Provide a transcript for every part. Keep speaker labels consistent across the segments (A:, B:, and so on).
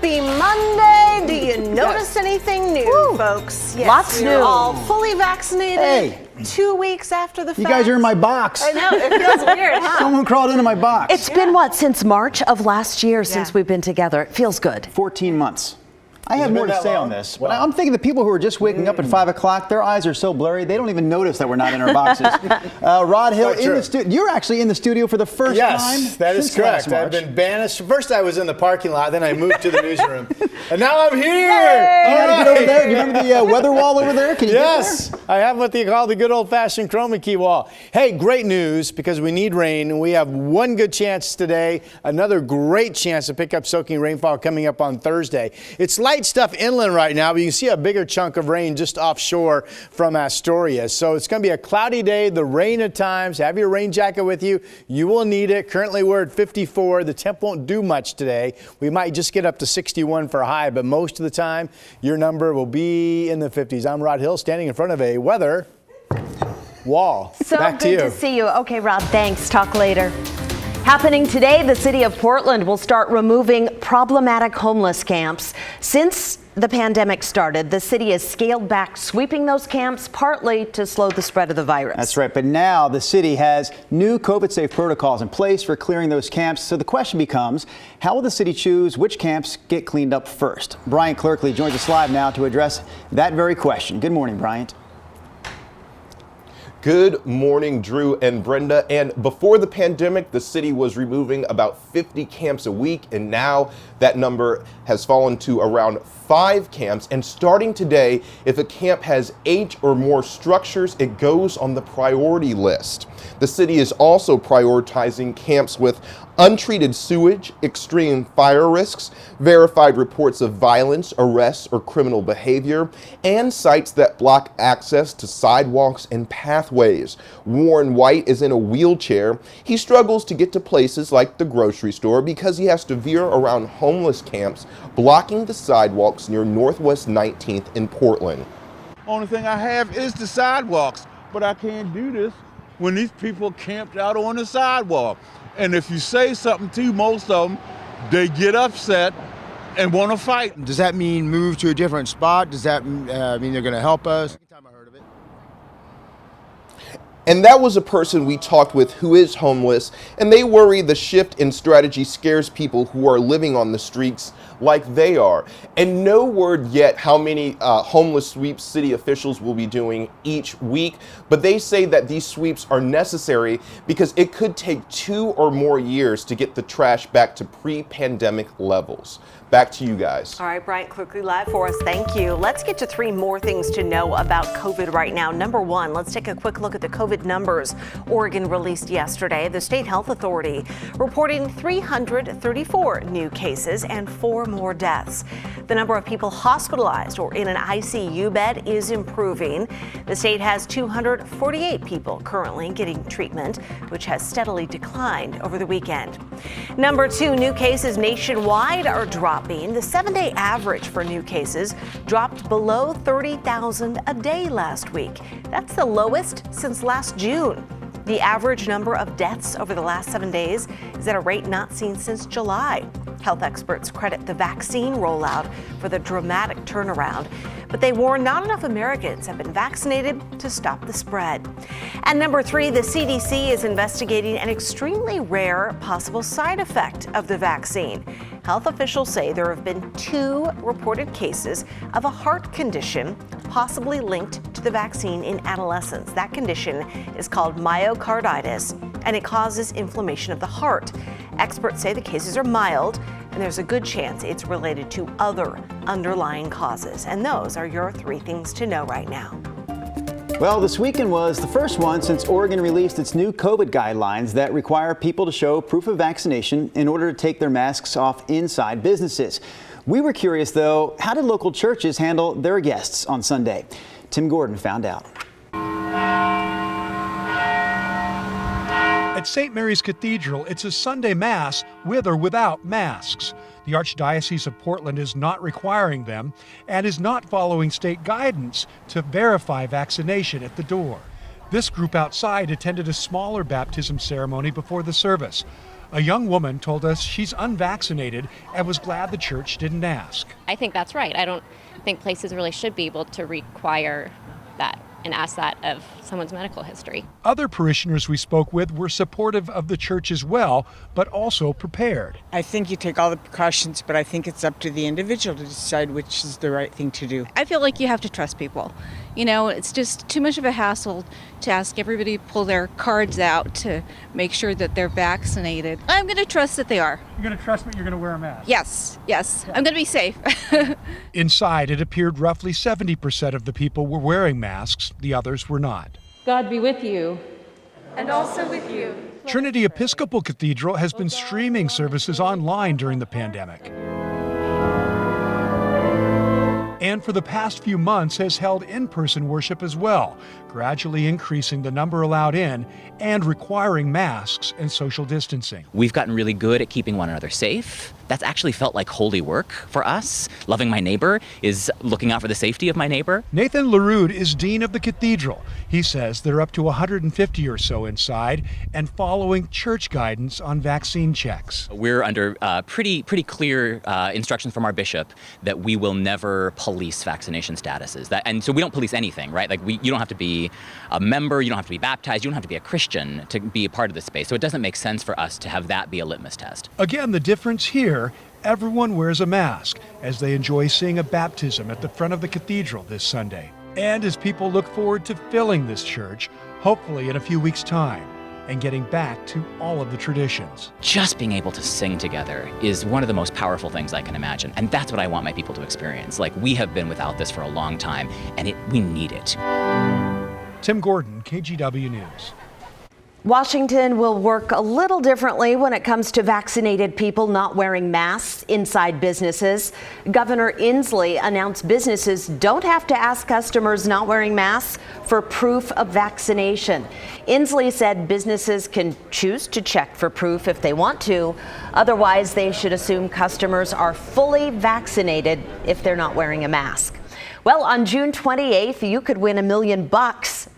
A: Happy Monday. Do you notice anything new, folks? Yes,
B: Lots
A: we
B: new.
A: are all fully vaccinated.
C: Hey.
A: 2 weeks after the fact.
C: You guys are in my box.
A: I know, it feels weird, huh?
C: Someone crawled into my box.
B: It's been what, since March of last year since we've been together. It feels good.
C: 14 months. I have
D: it
C: more
D: been
C: to
D: that
C: say
D: long?
C: on this,
D: Wow.
C: but I'm thinking the people who are just waking up at 5 o'clock, their eyes are so blurry, they don't even notice that we're not in our boxes. Rod Hill,
D: Quite true.
C: you're actually in the studio for the first time.
D: Yes, that is
C: since last
D: correct. I've
C: March.
D: been banished. First, I was in the parking lot, then I moved to the newsroom, and now I'm here.
C: You
D: All
C: gotta get over
D: right.
C: there. Do you remember the weather wall over there? Can you
D: Yes, I have what they call the good old-fashioned chroma key wall. Hey, great news, because we need rain, and we have one good chance today, another great chance to pick up soaking rainfall coming up on Thursday. It's light stuff inland right now, but you can see a bigger chunk of rain just offshore from Astoria. So it's going to be a cloudy day, the rain at times. Have your rain jacket with you. You will need it. Currently, we're at 54. The temp won't do much today. We might just get up to 61 for a high, but most of the time, your number will be in the 50s. I'm Rod Hill, standing in front of a weather wall.
B: So
D: Back
B: good
D: to you.
B: to see you. Okay, Rob, thanks. Talk later. Happening today, the city of Portland will start removing problematic homeless camps. Since the pandemic started, the city has scaled back sweeping those camps, partly to slow the spread of the virus.
C: That's right, but now the city has new COVID-safe protocols in place for clearing those camps. So the question becomes, how will the city choose which camps get cleaned up first? Bryant Clerkley joins us live now to address that very question. Good morning, Bryant.
E: Good morning, Drew and Brenda. And before the pandemic, the city was removing about 50 camps a week, and now that number has fallen to around 5 camps. And starting today, if a camp has 8 or more structures, it goes on the priority list. The city is also prioritizing camps with untreated sewage, extreme fire risks, verified reports of violence, arrests, or criminal behavior, and sites that block access to sidewalks and pathways. Warren White is in a wheelchair. He struggles to get to places like the grocery store because he has to veer around homeless camps blocking the sidewalks near Northwest 19th in Portland.
F: Only thing I have is the sidewalks, but I can't do this when these people camped out on the sidewalk. And if you say something to most of them, they get upset and want to fight.
G: Does that mean move to a different spot? Does that mean they're going to help us? Time I heard of it.
E: And that was a person we talked with who is homeless, and they worry the shift in strategy scares people who are living on the streets like they are. And no word yet how many homeless sweeps city officials will be doing each week, but they say that these sweeps are necessary because it could take 2 or more years to get the trash back to pre-pandemic levels. Back to you guys.
A: All right, Bryant Clerkley live for us. Thank you. Let's get to 3 more things to know about COVID right now. Number 1, let's take a quick look at the COVID numbers Oregon released yesterday. The state health authority reporting 334 new cases and 4 more deaths. The number of people hospitalized or in an ICU bed is improving. The state has 248 people currently getting treatment, which has steadily declined over the weekend. Number 2, new cases nationwide are dropping. The 7-day average for new cases dropped below 30,000 a day last week. That's the lowest since last June. The average number of deaths over the last 7 days is at a rate not seen since July. Health experts credit the vaccine rollout for the dramatic turnaround, but they warn not enough Americans have been vaccinated to stop the spread. And number 3, the CDC is investigating an extremely rare possible side effect of the vaccine. Health officials say there have been 2 reported cases of a heart condition possibly linked to the vaccine in adolescents. That condition is called myocarditis, and it causes inflammation of the heart. Experts say the cases are mild, and there's a good chance it's related to other underlying causes. And those are your 3 things to know right now.
C: Well, this weekend was the first one since Oregon released its new COVID guidelines that require people to show proof of vaccination in order to take their masks off inside businesses. We were curious, though, how did local churches handle their guests on Sunday? Tim Gordon found out.
H: At St. Mary's Cathedral, it's a Sunday Mass with or without masks. The Archdiocese of Portland is not requiring them and is not following state guidance to verify vaccination at the door. This group outside attended a smaller baptism ceremony before the service. A young woman told us she's unvaccinated and was glad the church didn't ask.
I: I think that's right. I don't think places really should be able to require that and ask that of someone's medical history.
H: Other parishioners we spoke with were supportive of the church as well, but also prepared.
J: I think you take all the precautions, but I think it's up to the individual to decide which is the right thing to do.
K: I feel like you have to trust people. You know, it's just too much of a hassle to ask everybody to pull their cards out to make sure that they're vaccinated. I'm going to trust that they are.
H: You're going to trust me? You're going to wear a mask?
K: Yes. I'm going to be safe.
H: Inside, it appeared roughly 70% of the people were wearing masks. The others were not.
L: God be with you. And also with you.
H: Trinity Episcopal Cathedral has been streaming services online during the pandemic. And for the past few months has held in-person worship as well, gradually increasing the number allowed in and requiring masks and social distancing.
M: We've gotten really good at keeping one another safe. That's actually felt like holy work for us. Loving my neighbor is looking out for the safety of my neighbor.
H: Nathan LaRude is dean of the cathedral. He says there are up to 150 or so inside and following church guidance on vaccine checks.
M: We're under pretty clear instructions from our bishop that we will never police vaccination statuses. And so we don't police anything, right? Like you don't have to be a member, you don't have to be baptized, you don't have to be a Christian to be a part of this space. So it doesn't make sense for us to have that be a litmus test.
H: Again, the difference here, everyone wears a mask as they enjoy seeing a baptism at the front of the cathedral this Sunday. And as people look forward to filling this church, hopefully in a few weeks' time, and getting back to all of the traditions.
M: Just being able to sing together is one of the most powerful things I can imagine. And that's what I want my people to experience. Like, we have been without this for a long time, and we need it.
H: Tim Gordon, KGW News.
B: Washington will work a little differently when it comes to vaccinated people not wearing masks inside businesses. Governor Inslee announced businesses don't have to ask customers not wearing masks for proof of vaccination. Inslee said businesses can choose to check for proof if they want to. Otherwise, they should assume customers are fully vaccinated if they're not wearing a mask. Well, on June 28th, you could win $1 million.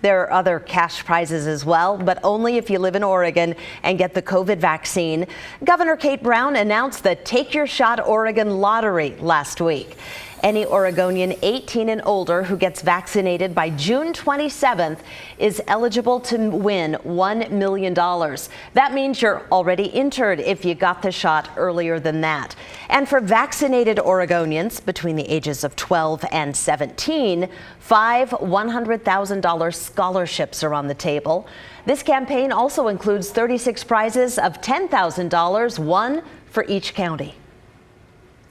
B: There are other cash prizes as well, but only if you live in Oregon and get the COVID vaccine. Governor Kate Brown announced the Take Your Shot Oregon lottery last week. Any Oregonian 18 and older who gets vaccinated by June 27th is eligible to win $1 million. That means you're already entered if you got the shot earlier than that. And for vaccinated Oregonians between the ages of 12 and 17, 5 $100,000 scholarships are on the table. This campaign also includes 36 prizes of $10,000, one for each county.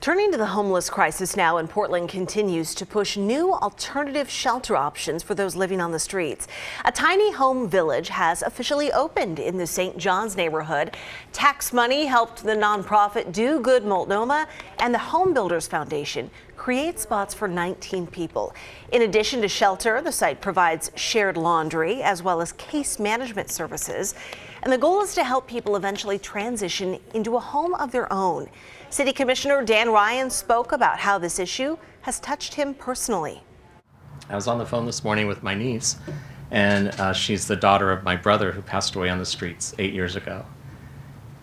A: Turning to the homeless crisis now in Portland continues to push new alternative shelter options for those living on the streets. A tiny home village has officially opened in the St. John's neighborhood. Tax money helped the nonprofit Do Good Multnomah, and the Home Builders Foundation create spots for 19 people. In addition to shelter, the site provides shared laundry as well as case management services. And the goal is to help people eventually transition into a home of their own. City Commissioner Dan Ryan spoke about how this issue has touched him personally.
N: I was on the phone this morning with my niece, and she's the daughter of my brother who passed away on the streets 8 years ago.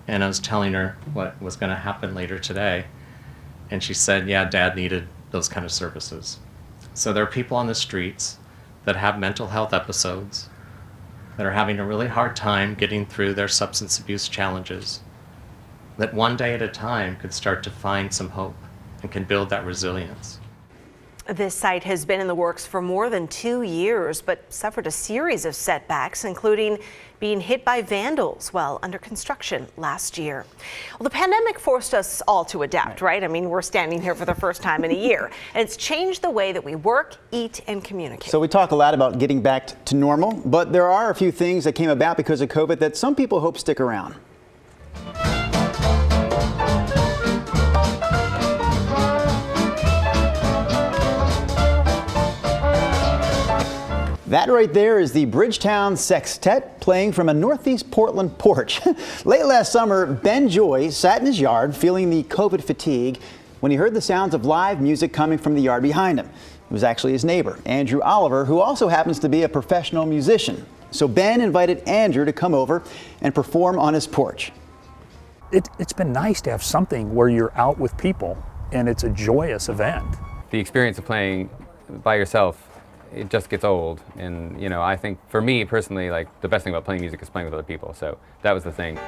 N: And I was telling her what was going to happen later today, and she said, yeah, Dad needed those kind of services. So there are people on the streets that have mental health episodes, that are having a really hard time getting through their substance abuse challenges, that one day at a time could start to find some hope and can build that resilience.
A: This site has been in the works for more than 2 years, but suffered a series of setbacks, including being hit by vandals while under construction last year. Well, the pandemic forced us all to adapt, right? I mean, we're standing here for the first time in a year, and it's changed the way that we work, eat, and communicate.
C: So we talk a lot about getting back to normal, but there are a few things that came about because of COVID that some people hope stick around. That right there is the Bridgetown Sextet playing from a Northeast Portland porch. Late last summer, Ben Joy sat in his yard feeling the COVID fatigue when he heard the sounds of live music coming from the yard behind him. It was actually his neighbor, Andrew Oliver, who also happens to be a professional musician. So Ben invited Andrew to come over and perform on his porch.
O: it's been nice to have something where you're out with people and it's a joyous event.
P: The experience of playing by yourself, it just gets old. And, you know, I think for me personally, like, the best thing about playing music is playing with other people. So that was the thing.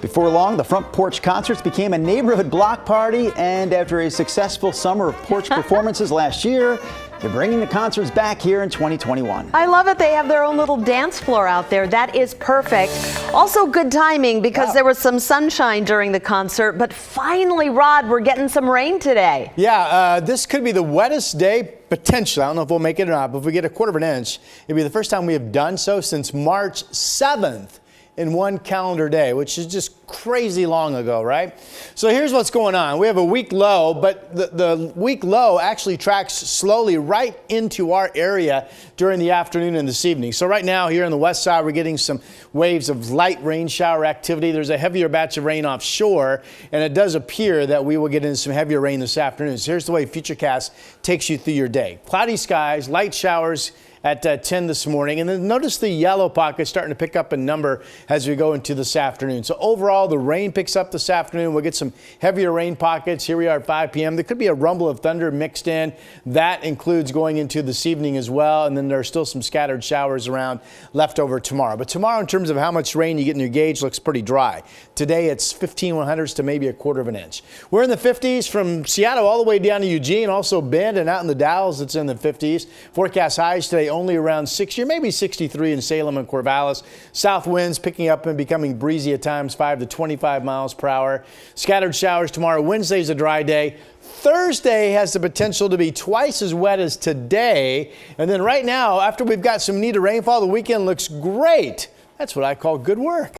C: Before long, the Front Porch Concerts became a neighborhood block party, and after a successful summer of porch performances last year, they're bringing the concerts back here in 2021.
B: I love it. They have their own little dance floor out there. That is perfect. Also good timing because there was some sunshine during the concert, but finally, Rod, we're getting some rain today.
D: Yeah, this could be the wettest day potentially. I don't know if we'll make it or not, but if we get a quarter of an inch, it'll be the first time we have done so since March 7th. In one calendar day, which is just crazy long ago, right? So here's what's going on. We have a weak low, but the weak low actually tracks slowly right into our area during the afternoon and this evening. So right now here on the west side, we're getting some waves of light rain shower activity. There's a heavier batch of rain offshore, and it does appear that we will get into some heavier rain this afternoon. So here's the way Futurecast takes you through your day. Cloudy skies, light showers at 10 this morning. And then notice the yellow pockets starting to pick up in number as we go into this afternoon. So overall, the rain picks up this afternoon. We'll get some heavier rain pockets. Here we are at 5 p.m. There could be a rumble of thunder mixed in. That includes going into this evening as well. And then there are still some scattered showers around left over tomorrow. But tomorrow, in terms of how much rain you get in your gauge, looks pretty dry. Today, it's 15/100ths to maybe a quarter of an inch. We're in the 50s from Seattle all the way down to Eugene, also Bend, and out in the Dalles, it's in the 50s. Forecast highs today only around 60 or maybe 63 in Salem and Corvallis. South winds picking up and becoming breezy at times, 5 to 25 miles per hour. Scattered showers tomorrow. Wednesday's a dry day. Thursday has the potential to be twice as wet as today. And then right now, after we've got some neater rainfall, the weekend looks great. That's what I call good work.